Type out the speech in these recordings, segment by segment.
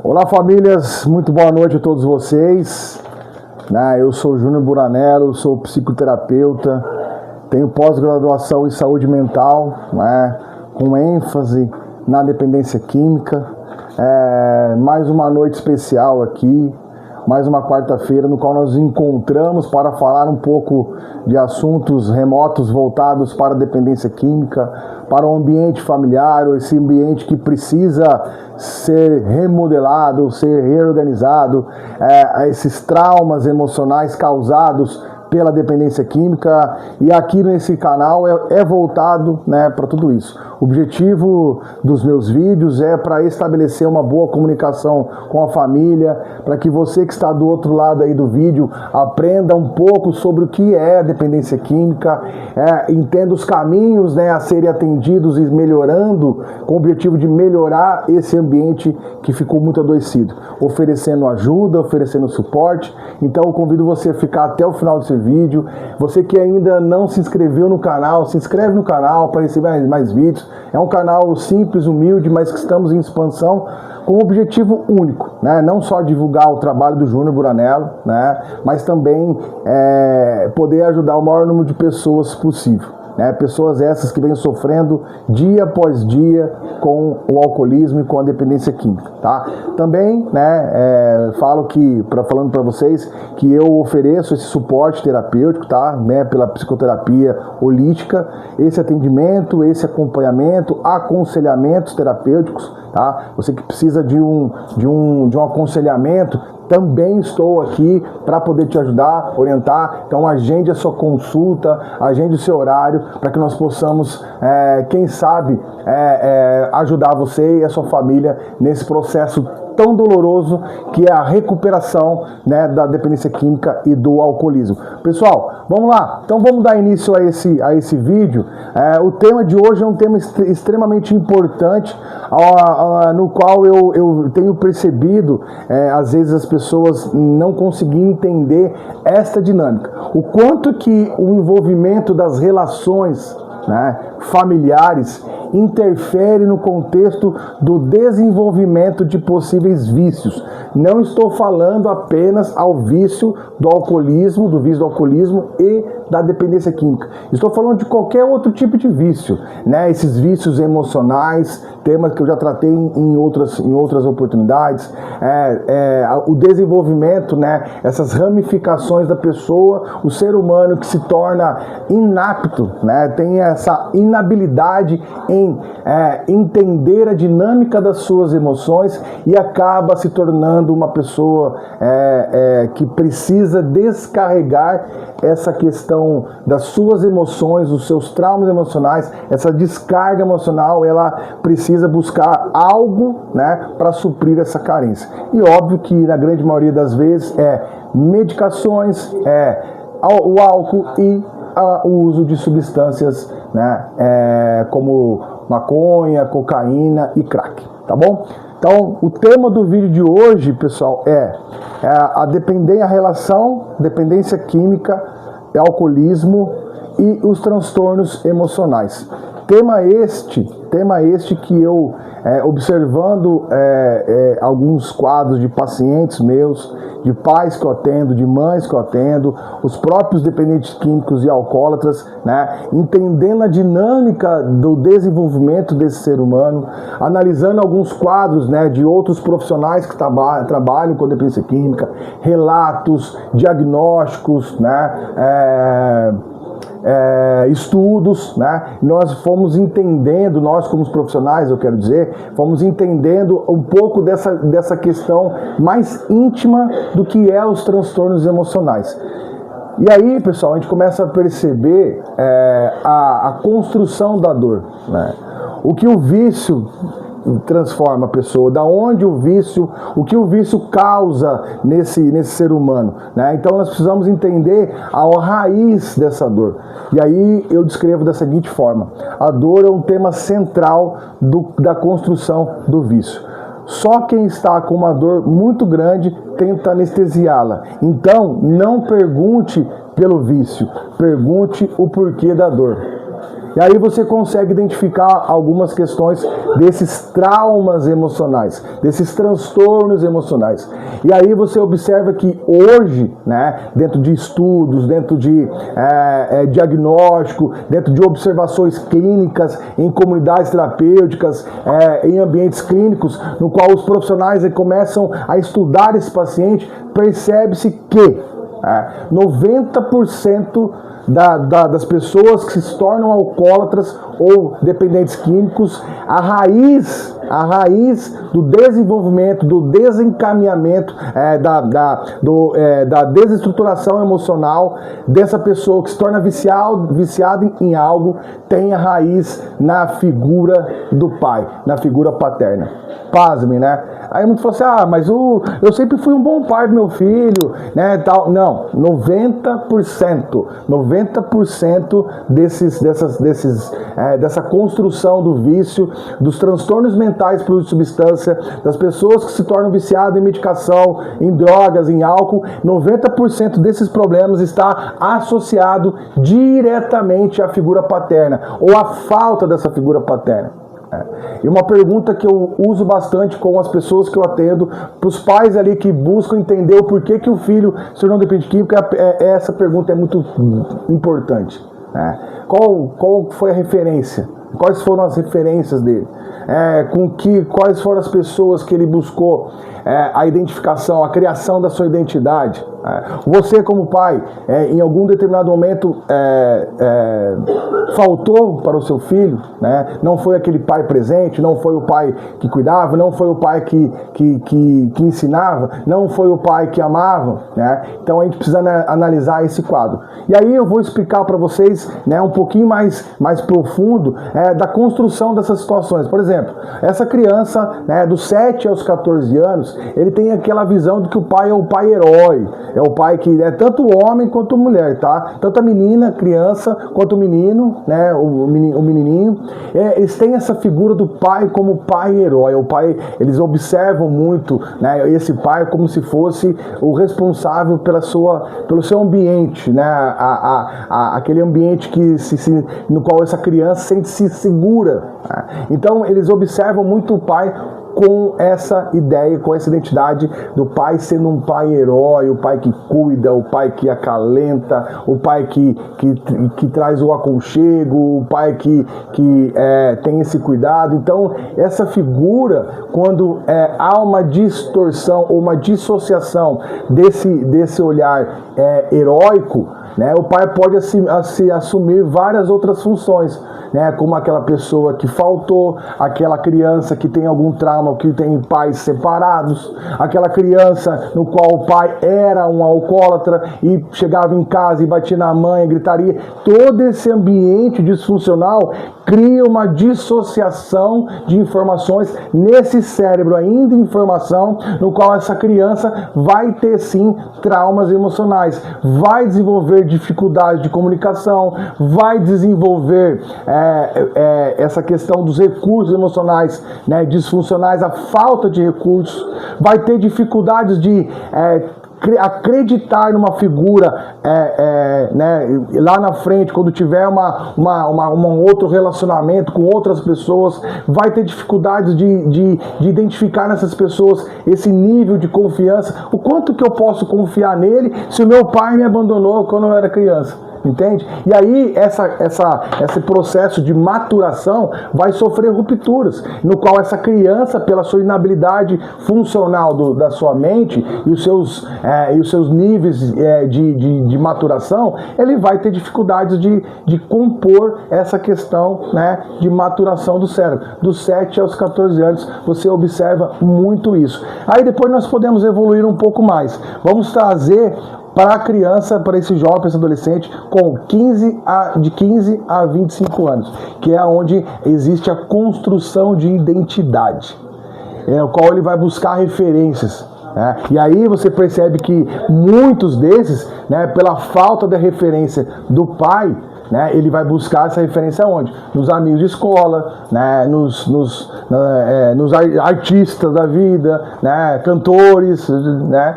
Olá, famílias, muito boa noite a todos vocês. Eu sou Júnior Buranello, sou psicoterapeuta, tenho pós-graduação em saúde mental, com ênfase na dependência química. Mais uma noite especial aqui, mais uma quarta-feira no qual nós nos encontramos para falar um pouco de assuntos remotos voltados para a dependência química, para o ambiente familiar, esse ambiente que precisa ser remodelado, ser reorganizado, esses traumas emocionais causados pela dependência química, e aqui nesse canal é voltado para tudo isso. O objetivo dos meus vídeos é para estabelecer uma boa comunicação com a família, para que você que está do outro lado aí do vídeo aprenda um pouco sobre o que é a dependência química, entenda os caminhos a serem atendidos e melhorando, com o objetivo de melhorar esse ambiente que ficou muito adoecido, oferecendo ajuda, oferecendo suporte. Então eu convido você a ficar até o final desse vídeo. Você que ainda não se inscreveu no canal, se inscreve no canal para receber mais vídeos. É um canal simples, humilde, mas que estamos em expansão com um objetivo único, não só divulgar o trabalho do Júnior Buranello, mas também poder ajudar o maior número de pessoas possível. Pessoas essas que vêm sofrendo dia após dia com o alcoolismo e com a dependência química, tá? Também, falando para vocês que eu ofereço esse suporte terapêutico, tá? Pela psicoterapia holística, esse atendimento, esse acompanhamento, aconselhamentos terapêuticos, tá? Você que precisa de um aconselhamento, também estou aqui para poder te ajudar, orientar. Então agende a sua consulta, agende o seu horário, para que nós possamos, quem sabe, ajudar você e a sua família nesse processo tão doloroso que é a recuperação da dependência química e do alcoolismo. Pessoal, vamos lá. Então vamos dar início a esse vídeo. O tema de hoje é um tema extremamente importante, no qual eu tenho percebido, às vezes as pessoas não conseguem entender esta dinâmica. O quanto que o envolvimento das relações familiares interfere no contexto do desenvolvimento de possíveis vícios. Não estou falando apenas ao vício do alcoolismo, do vício do alcoolismo e da dependência química. Estou falando de qualquer outro tipo de vício, esses vícios emocionais, temas que eu já tratei em outras oportunidades, o desenvolvimento, essas ramificações da pessoa, o ser humano que se torna inapto, tem essa inabilidade em entender a dinâmica das suas emoções e acaba se tornando uma pessoa que precisa descarregar essa questão das suas emoções, dos seus traumas emocionais, essa descarga emocional. Ela precisa buscar algo para suprir essa carência. E óbvio que na grande maioria das vezes medicações, o álcool e o uso de substâncias como maconha, cocaína e crack, tá bom? Então, o tema do vídeo de hoje, pessoal, é a relação dependência química, alcoolismo e os transtornos emocionais. Tema este que eu, observando alguns quadros de pacientes meus, de pais que eu atendo, de mães que eu atendo, os próprios dependentes químicos e alcoólatras, entendendo a dinâmica do desenvolvimento desse ser humano, analisando alguns quadros de outros profissionais que trabalham com dependência química, relatos, diagnósticos, estudos, nós fomos entendendo, nós como profissionais, eu quero dizer, fomos entendendo um pouco dessa questão mais íntima do que é os transtornos emocionais. E aí, pessoal, a gente começa a perceber a construção da dor, o que o vício transforma a pessoa, da onde o que o vício causa nesse ser humano, Então nós precisamos entender a raiz dessa dor. E aí eu descrevo da seguinte forma: a dor é um tema central da construção do vício. Só quem está com uma dor muito grande tenta anestesiá-la. Então não pergunte pelo vício, pergunte o porquê da dor. E aí você consegue identificar algumas questões desses traumas emocionais, desses transtornos emocionais. E aí você observa que hoje, né, dentro de estudos, dentro de diagnóstico, dentro de observações clínicas, em comunidades terapêuticas, em ambientes clínicos, no qual os profissionais começam a estudar esse paciente, percebe-se que 90% das pessoas que se tornam alcoólatras ou dependentes químicos, a raiz do desenvolvimento, do desencaminhamento, da desestruturação emocional dessa pessoa que se torna viciada em algo, tem a raiz na figura do pai, na figura paterna. Pasmem, né? Aí muito falou assim, mas eu sempre fui um bom pai pro meu filho, né, tal. Não, 90% dessa construção do vício, dos transtornos mentais por uso de substância, das pessoas que se tornam viciadas em medicação, em drogas, em álcool, 90% desses problemas está associado diretamente à figura paterna, ou à falta dessa figura paterna. E uma pergunta que eu uso bastante com as pessoas que eu atendo, para os pais ali que buscam entender o porquê que o filho se tornou dependente químico, essa pergunta é muito importante. Qual foi a referência? Quais foram as referências dele? Quais foram as pessoas que ele buscou a identificação, a criação da sua identidade? Você como pai, em algum determinado momento faltou para o seu filho, né? Não foi aquele pai presente, não foi o pai que cuidava, não foi o pai que ensinava, não foi o pai que amava, né? Então a gente precisa analisar esse quadro. E aí eu vou explicar para vocês, né, um pouquinho mais profundo da construção dessas situações. Por exemplo, essa criança, né, dos 7 aos 14 anos, ele tem aquela visão de que o pai é o pai herói, é o pai que é tanto homem quanto mulher, tá? Tanto a menina, criança, quanto o menino, né, o menininho. Eles têm essa figura do pai como pai herói. O pai, eles observam muito, né, esse pai como se fosse o responsável pelo seu ambiente, né, aquele ambiente no qual essa criança sente-se segura. Né? Então eles observam muito o pai com essa ideia, com essa identidade do pai sendo um pai herói, o pai que cuida, o pai que acalenta, o pai que traz o aconchego, o pai que tem esse cuidado. Então, essa figura, quando há uma distorção ou uma dissociação desse olhar heróico, né, o pai pode assumir várias outras funções, né, como aquela pessoa que faltou, aquela criança que tem algum trauma, que tem pais separados, aquela criança no qual o pai era um alcoólatra e chegava em casa e batia na mãe, gritaria. Todo esse ambiente disfuncional cria uma dissociação de informações nesse cérebro ainda em formação, no qual essa criança vai ter sim traumas emocionais, vai desenvolver dificuldades de comunicação, vai desenvolver essa questão dos recursos emocionais, né, disfuncionais, a falta de recursos, vai ter dificuldades de acreditar numa figura né, lá na frente, quando tiver um outro relacionamento com outras pessoas, vai ter dificuldades de identificar nessas pessoas esse nível de confiança. O quanto que eu posso confiar nele se o meu pai me abandonou quando eu era criança? Entende? E aí esse processo de maturação vai sofrer rupturas, no qual essa criança, pela sua inabilidade funcional da sua mente e os seus níveis de maturação, ele vai ter dificuldades de compor essa questão, né, de maturação do cérebro. Dos 7 aos 14 anos você observa muito isso. Aí depois nós podemos evoluir um pouco mais. Vamos trazer para a criança, para esse jovem, para esse adolescente, de 15 a 25 anos, que é onde existe a construção de identidade, no qual ele vai buscar referências. Né? E aí você percebe que muitos desses, né, pela falta da referência do pai, né, ele vai buscar essa referência onde? Nos amigos de escola, né, nos artistas da vida, né, cantores, né,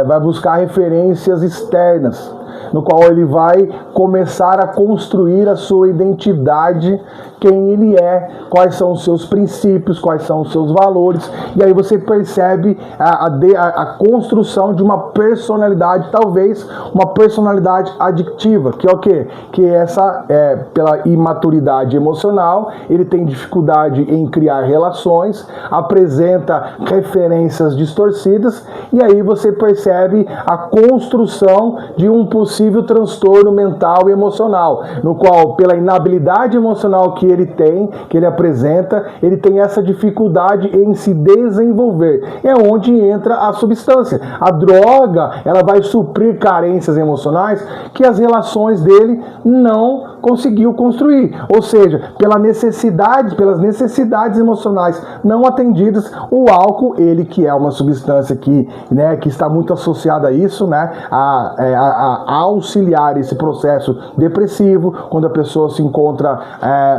vai buscar referências externas, no qual ele vai começar a construir a sua identidade, quem ele é, quais são os seus princípios, quais são os seus valores, e aí você percebe a construção de uma personalidade, talvez uma personalidade adictiva, que é o quê? Que essa, pela imaturidade emocional, ele tem dificuldade em criar relações, apresenta referências distorcidas, e aí você percebe a construção de um possível transtorno mental e emocional, no qual, pela inabilidade emocional que ele apresenta, ele tem essa dificuldade em se desenvolver. É onde entra a substância. A droga, ela vai suprir carências emocionais que as relações dele não conseguiu construir. Ou seja, pelas necessidades emocionais não atendidas, o álcool, ele que é uma substância que está muito associada a isso, né, a auxiliar esse processo depressivo, quando a pessoa se encontra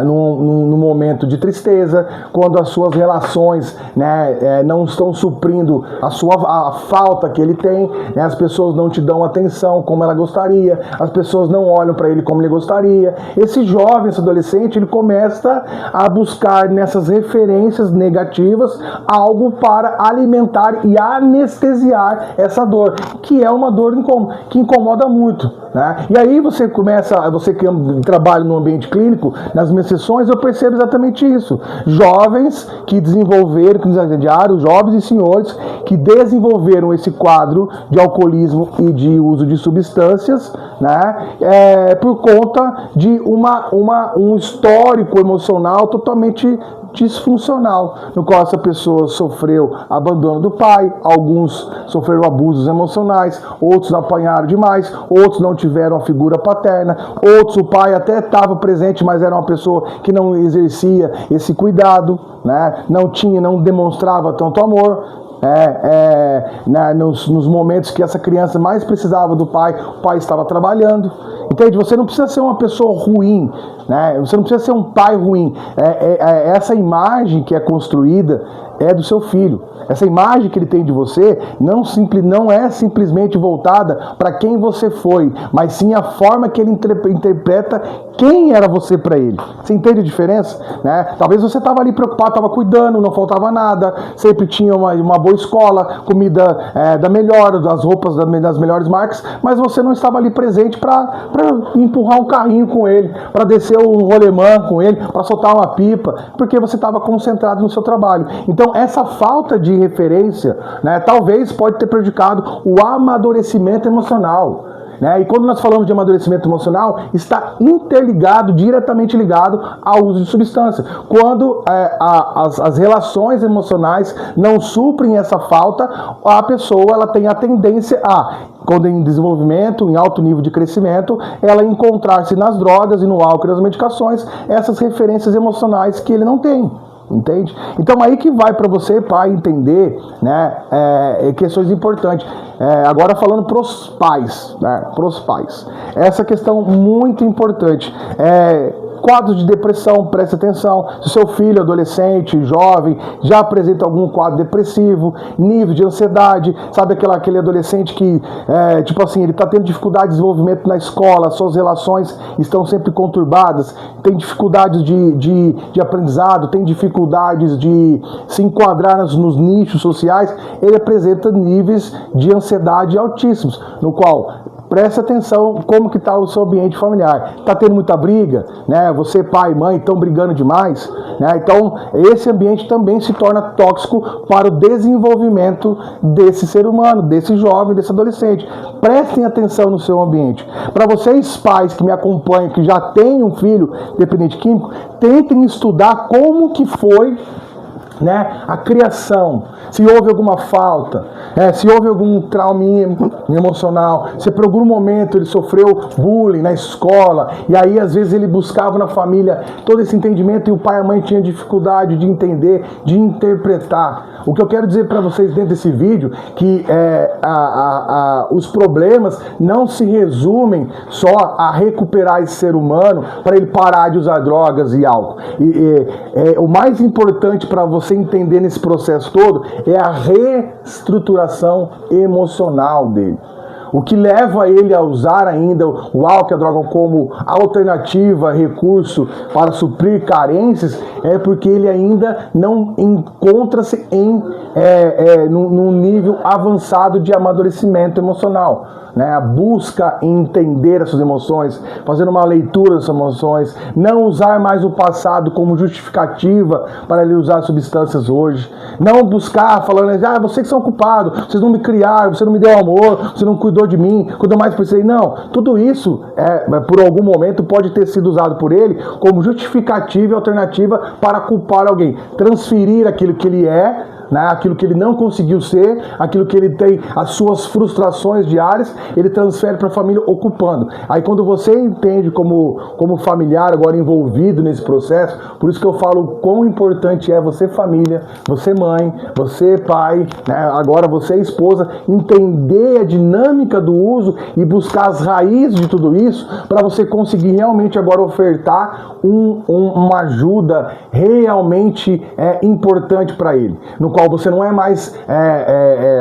num momento de tristeza, quando as suas relações, né, não estão suprindo a falta que ele tem, né, as pessoas não te dão atenção como ela gostaria, as pessoas não olham para ele como ele gostaria. Esse jovem, esse adolescente, ele começa a buscar nessas referências negativas algo para alimentar e anestesiar essa dor, que é uma dor que incomoda muito, né? E aí você que trabalha no ambiente clínico, nas minhas sessões, eu percebo exatamente isso. Jovens que desenvolveram, jovens e senhores que desenvolveram esse quadro de alcoolismo e de uso de substâncias, né, por conta de um histórico emocional totalmente disfuncional, no qual essa pessoa sofreu abandono do pai, alguns sofreram abusos emocionais, outros apanharam demais, outros não tiveram a figura paterna, outros o pai até estava presente, mas era uma pessoa que não exercia esse cuidado, né? Não demonstrava tanto amor. Nos momentos que essa criança mais precisava do pai, o pai estava trabalhando. Entende? Você não precisa ser uma pessoa ruim, né? Você não precisa ser um pai ruim. Essa imagem que é construída é do seu filho. Essa imagem que ele tem de você não é simplesmente voltada para quem você foi, mas sim a forma que ele interpreta quem era você para ele. Você entende a diferença? Né? Talvez você estava ali preocupado, estava cuidando, não faltava nada, sempre tinha uma boa escola, comida da melhor, das roupas das melhores marcas, mas você não estava ali presente para empurrar um carrinho com ele, para descer o rolemã com ele, para soltar uma pipa, porque você estava concentrado no seu trabalho. Então, essa falta de referência, né, talvez pode ter prejudicado o amadurecimento emocional. E quando nós falamos de amadurecimento emocional, está interligado, diretamente ligado ao uso de substância. Quando as relações emocionais não suprem essa falta, a pessoa ela tem a tendência quando em desenvolvimento, em alto nível de crescimento, ela encontrar-se nas drogas e no álcool e nas medicações, essas referências emocionais que ele não tem. Entende? Então aí que vai para você, pai, entender, né, questões importantes. Agora falando para os pais, né, essa questão muito importante. Quadro de depressão, preste atenção. Se seu filho, adolescente, jovem, já apresenta algum quadro depressivo, nível de ansiedade, sabe aquele adolescente que, ele está tendo dificuldade de desenvolvimento na escola, suas relações estão sempre conturbadas, tem dificuldades de aprendizado, tem dificuldades de se enquadrar nos nichos sociais, ele apresenta níveis de ansiedade altíssimos, no qual preste atenção como que está o seu ambiente familiar. Está tendo muita briga, né? Você, pai e mãe, estão brigando demais, né? Então, esse ambiente também se torna tóxico para o desenvolvimento desse ser humano, desse jovem, desse adolescente. Prestem atenção no seu ambiente. Para vocês, pais que me acompanham, que já têm um filho dependente químico, tentem estudar como que foi né, a criação, se houve alguma falta, se houve algum trauma emocional, se por algum momento ele sofreu bullying na escola, e aí às vezes ele buscava na família todo esse entendimento e o pai e a mãe tinham dificuldade de entender, de interpretar. O que eu quero dizer para vocês dentro desse vídeo, que os problemas não se resumem só a recuperar esse ser humano para ele parar de usar drogas e álcool. O mais importante para você entender nesse processo todo é a reestruturação emocional dele. O que leva ele a usar ainda o álcool e a droga como alternativa, recurso para suprir carências, é porque ele ainda não encontra-se num nível avançado de amadurecimento emocional. Né? A busca em entender as suas emoções, fazer uma leitura das suas emoções, não usar mais o passado como justificativa para ele usar substâncias hoje, não buscar falando, vocês que são culpados, vocês não me criaram, você não me deu amor, você não cuidou de mim, cuidou mais por você. Não, tudo isso, por algum momento, pode ter sido usado por ele como justificativa e alternativa para culpar alguém, transferir aquilo que ele é, né, aquilo que ele não conseguiu ser, aquilo que ele tem, as suas frustrações diárias, ele transfere para a família ocupando. Aí quando você entende como familiar agora envolvido nesse processo, por isso que eu falo o quão importante é você família, você mãe, você pai, né, agora você esposa, entender a dinâmica do uso e buscar as raízes de tudo isso para você conseguir realmente agora ofertar uma ajuda realmente importante para ele, no qual você não é mais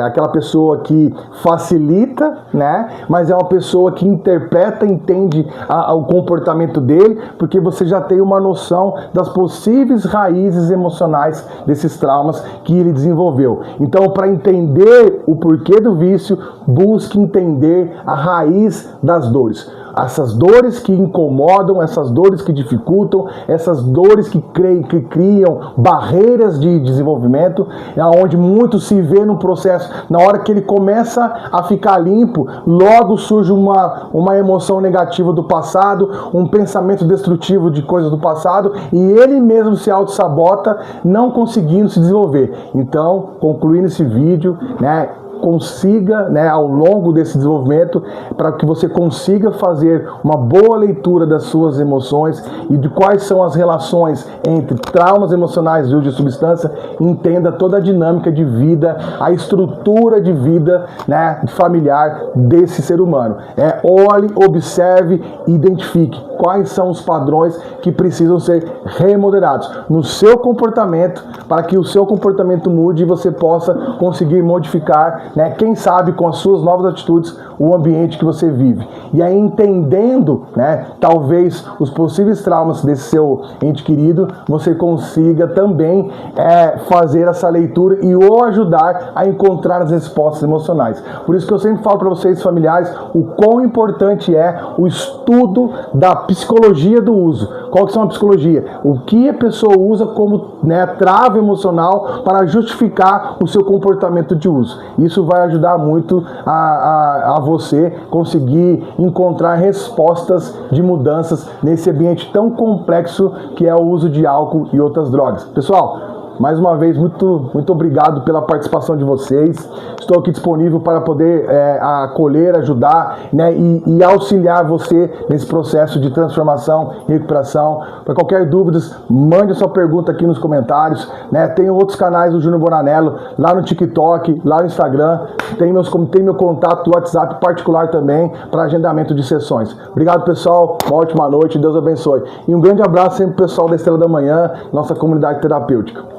aquela pessoa que facilita, né? Mas é uma pessoa que interpreta, entende o comportamento dele, porque você já tem uma noção das possíveis raízes emocionais desses traumas que ele desenvolveu. Então, para entender o porquê do vício, busque entender a raiz das dores. Essas dores que incomodam, essas dores que dificultam, essas dores que criam barreiras de desenvolvimento, onde muito se vê no processo, na hora que ele começa a ficar limpo, logo surge uma emoção negativa do passado, um pensamento destrutivo de coisas do passado, e ele mesmo se auto-sabota, não conseguindo se desenvolver. Então, concluindo esse vídeo, né, consiga, né, ao longo desse desenvolvimento, para que você consiga fazer uma boa leitura das suas emoções e de quais são as relações entre traumas emocionais e uso de substância, entenda toda a dinâmica de vida, a estrutura de vida, né, familiar desse ser humano. Olhe, observe e identifique quais são os padrões que precisam ser remodelados no seu comportamento, para que o seu comportamento mude e você possa conseguir modificar, né, quem sabe com as suas novas atitudes, o ambiente que você vive. E aí, entendendo, né, talvez os possíveis traumas desse seu ente querido, você consiga também fazer essa leitura e o ajudar a encontrar as respostas emocionais. Por isso que eu sempre falo para vocês, familiares, o quão importante é o estudo da psicologia do uso. Qual que são a psicologia? O que a pessoa usa como, né, trava emocional para justificar o seu comportamento de uso. Isso vai ajudar muito a você conseguir encontrar respostas de mudanças nesse ambiente tão complexo que é o uso de álcool e outras drogas. Pessoal, mais uma vez, muito obrigado pela participação de vocês. Estou aqui disponível para poder acolher, ajudar, né, e auxiliar você nesse processo de transformação e recuperação. Para qualquer dúvida, mande a sua pergunta aqui nos comentários. Né? Tem outros canais do Júnior Bonanello, lá no TikTok, lá no Instagram. Tem meu contato do WhatsApp particular também para agendamento de sessões. Obrigado, pessoal. Uma ótima noite. Deus abençoe. E um grande abraço sempre pro pessoal da Estrela da Manhã, nossa comunidade terapêutica.